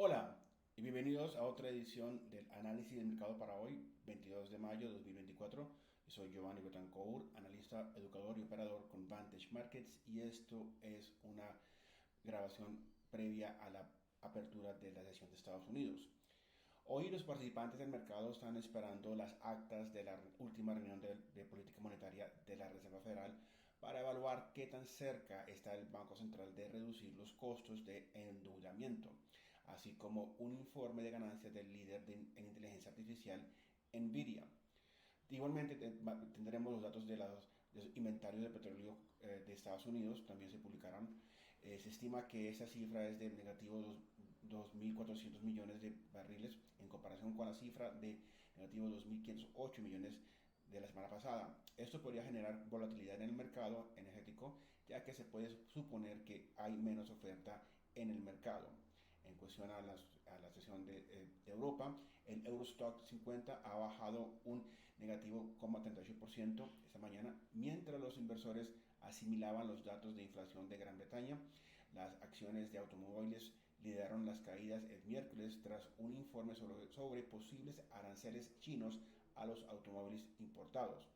Hola y bienvenidos a otra edición del análisis del mercado para hoy, 22 de mayo de 2024. Yo soy Giovanni Betancourt, analista, educador y operador con Vantage Markets, y esto es una grabación previa a la apertura de la sesión de Estados Unidos. Hoy los participantes del mercado están esperando las actas de la última reunión de política monetaria de la Reserva Federal para evaluar qué tan cerca está el Banco Central de reducir los costos de endeudamiento, así como un informe de ganancias del líder en inteligencia artificial, Nvidia. Igualmente tendremos los datos de los inventarios de petróleo de Estados Unidos, también se publicarán. Se estima que esa cifra es de negativo 2.400 millones de barriles en comparación con la cifra de negativo 2.508 millones de la semana pasada. Esto podría generar volatilidad en el mercado energético, ya que se puede suponer que hay menos oferta en el mercado. En cuestión a la sesión de Europa, el Eurostock 50 ha bajado un negativo 0,38% esta mañana, mientras los inversores asimilaban los datos de inflación de Gran Bretaña. Las acciones de automóviles lideraron las caídas el miércoles tras un informe sobre posibles aranceles chinos a los automóviles importados.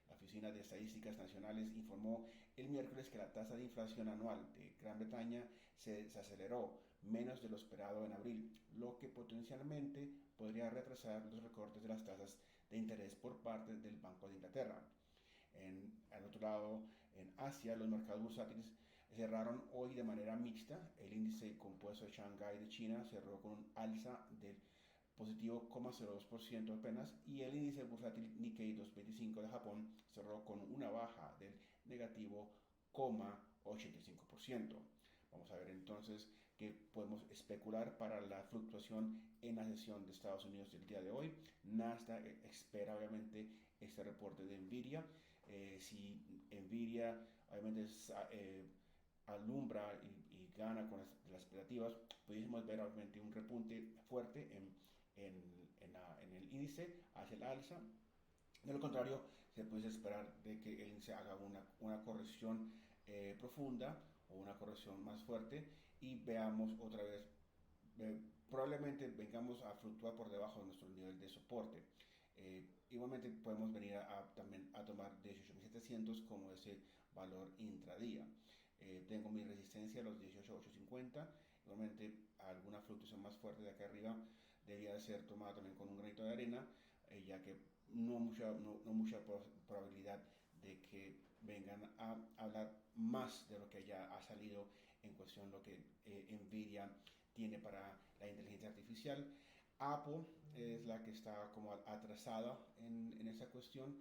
La Oficina de Estadísticas Nacionales informó el miércoles que la tasa de inflación anual de Gran Bretaña se desaceleró menos de lo esperado en abril, lo que potencialmente podría retrasar los recortes de las tasas de interés por parte del Banco de Inglaterra. Al otro lado, en Asia, los mercados bursátiles cerraron hoy de manera mixta. El índice compuesto de Shanghái de China cerró con un alza del positivo 0,02% apenas, y el índice bursátil Nikkei 225 de Japón cerró con una baja del negativo 0,85%. Vamos a ver entonces qué podemos especular para la fluctuación en la sesión de Estados Unidos del día de hoy. Nasdaq espera obviamente este reporte de Nvidia. Si Nvidia obviamente alumbra y gana con las expectativas, pudiésemos ver obviamente un repunte fuerte en el índice hacia el alza. De lo contrario, se puede esperar de que el índice haga una corrección profunda o una corrección más fuerte, y veamos otra vez, probablemente vengamos a fluctuar por debajo de nuestro nivel de soporte. Igualmente podemos venir también a tomar 18.700 como ese valor intradía. Tengo mi resistencia a los 18.850. Igualmente alguna fluctuación más fuerte de acá arriba debería ser tomada también con un granito de arena, ya que no mucha probabilidad de que vengan a hablar más de lo que ya ha salido en cuestión lo que Nvidia tiene para la inteligencia artificial. Apple es la que está como atrasada en esa cuestión.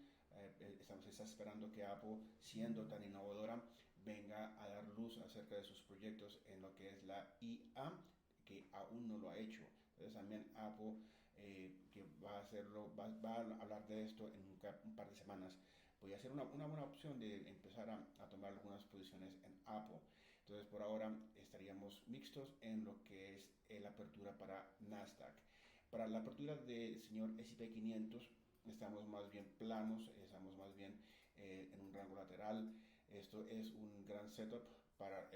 Se está esperando que Apple, siendo tan innovadora, venga a dar luz acerca de sus proyectos en lo que es la IA, que aún no lo ha hecho. Entonces también Apple, que va a hacerlo, va a hablar de esto en un par de semanas, podría ser una buena opción de empezar a tomar algunas posiciones en Apple. Entonces por ahora estaríamos mixtos en lo que es la apertura para Nasdaq. Para la apertura del señor S&P 500 estamos más bien planos, estamos más bien en un rango lateral. Esto es un gran setup para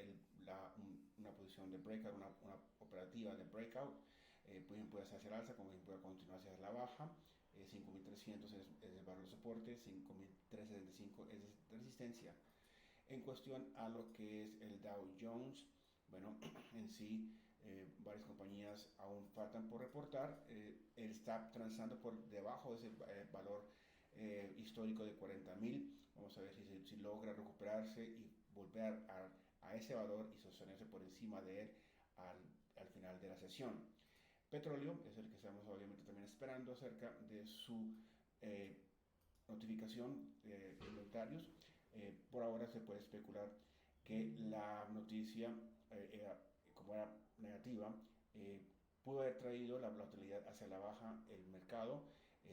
una posición de breakout, una operativa de breakout. Puede hacer alza, como bien puede continuar hacia la baja. 5.300 es el valor de soporte, 5.375 es de resistencia. En cuestión a lo que es el Dow Jones, bueno, en sí, varias compañías aún faltan por reportar. Él está transando por debajo de ese valor histórico de 40.000. Vamos a ver si logra recuperarse y volver a ese valor y sostenerse por encima de él al final de la sesión. Petróleo es el que estamos obviamente también esperando acerca de su notificación de inventarios. Por ahora se puede especular que la noticia, como era negativa, pudo haber traído la volatilidad hacia la baja el mercado.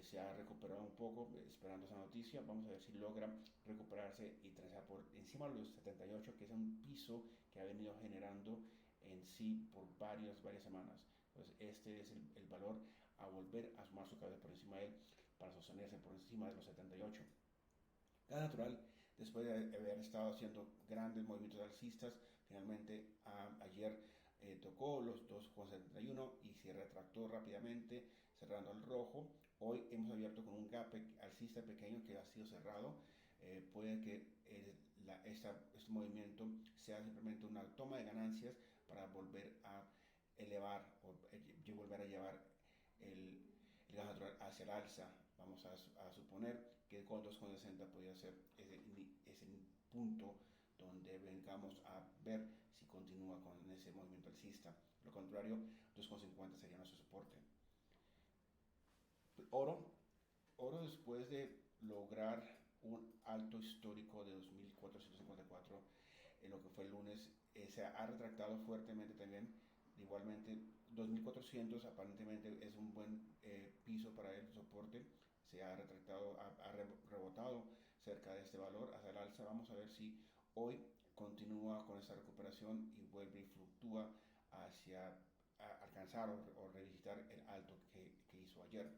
Se ha recuperado un poco esperando esa noticia. Vamos a ver si logra recuperarse y transar por encima de los 78, que es un piso que ha venido generando en sí por varias semanas. Entonces este es el valor a volver a sumar su cabeza por encima de él para sostenerse por encima de los 78. Gas natural, después de haber estado haciendo grandes movimientos alcistas, finalmente ayer tocó los 2,71 y se retractó rápidamente cerrando al rojo. Hoy hemos abierto con un gap alcista pequeño que ha sido cerrado. Puede que este movimiento sea simplemente una toma de ganancias para volver a elevar o volver a llevar el, el gas natural hacia el alza. Vamos a suponer que con 2,60 podría ser ese punto donde vengamos a ver si continúa con ese movimiento alcista. Lo contrario, 2,50 sería nuestro soporte. Oro después de lograr un alto histórico de 2.454 en lo que fue el lunes, se ha retractado fuertemente también. Igualmente, 2.400 aparentemente es un buen piso para el soporte. Se ha retractado, ha rebotado cerca de este valor hacia el alza. Vamos a ver si hoy continúa con esta recuperación y vuelve y fluctúa hacia alcanzar o revisitar el alto que hizo ayer.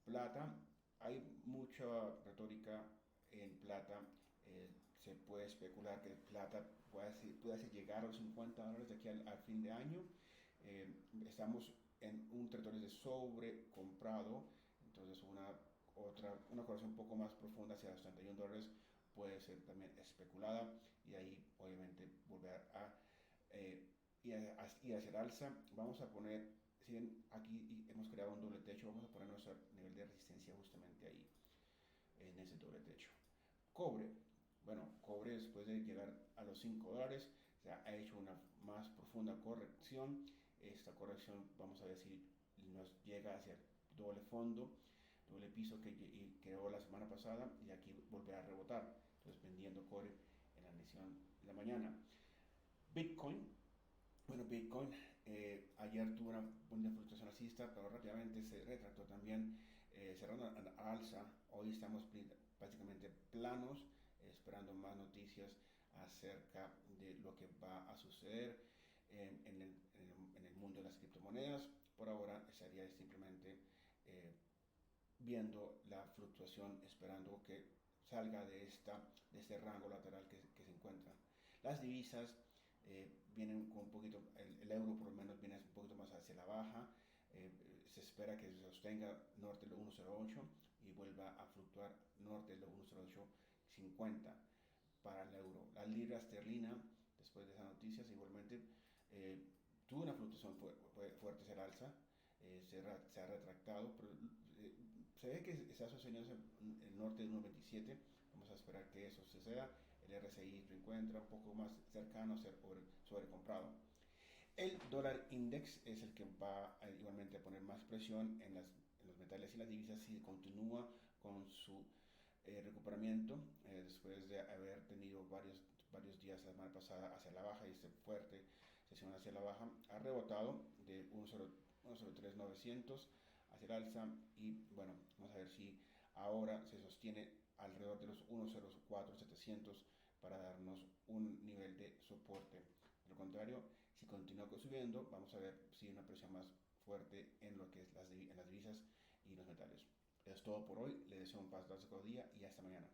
Plata, hay mucha retórica en plata. Se puede especular que plata puede llegar a los $50 de aquí al fin de año. Estamos en un territorio de sobrecomprado, entonces una corrección un poco más profunda hacia los $31 puede ser también especulada y ahí obviamente volver a ir hacia el alza. Vamos a poner, si bien aquí hemos creado un doble techo, vamos a poner nuestro nivel de resistencia justamente ahí, en ese doble techo. Cobre, bueno, cobre después de llegar a los $5 se ha hecho una más profunda corrección. Esta corrección vamos a ver si nos llega hacia el doble fondo, doble piso que creó la semana pasada y aquí volverá a rebotar. Entonces vendiendo cobre en la sesión de la mañana. Bitcoin, bueno, Bitcoin ayer tuvo una buena fluctuación alcista, pero rápidamente se retractó también, cerrando a alza. Hoy estamos básicamente planos, esperando más noticias acerca de lo que va a suceder en el mundo de las criptomonedas. Por ahora estaría simplemente viendo la fluctuación, esperando que salga de este rango lateral que se encuentra. Las divisas vienen con un poquito, el euro por lo menos viene un poquito más hacia la baja. Se espera que se sostenga norte de 1,08 y vuelva a fluctuar norte de 1,0850 para el euro. La libra esterlina, después de esas noticias, igualmente tuvo una fluctuación fuerte hacia el alza. Se ha retractado, pero se ve que está sosteniendo el norte de 1,27. Vamos a esperar que eso suceda. El RSI se encuentra un poco más cercano a ser sobrecomprado. El dólar index es el que va igualmente a poner más presión en los metales y las divisas si continúa con su recuperamiento después de haber tenido varios días la semana pasada hacia la baja y esta fuerte sesión hacia la baja. Ha rebotado de 1,03,900 hacia el alza y bueno, vamos a ver si ahora se sostiene alrededor de los 1,04,700 para darnos un nivel de soporte. De lo contrario, si continúa subiendo, vamos a ver si hay una presión más fuerte en lo que es en las divisas y los metales. Es todo por hoy. Les deseo un fantástico día y hasta mañana.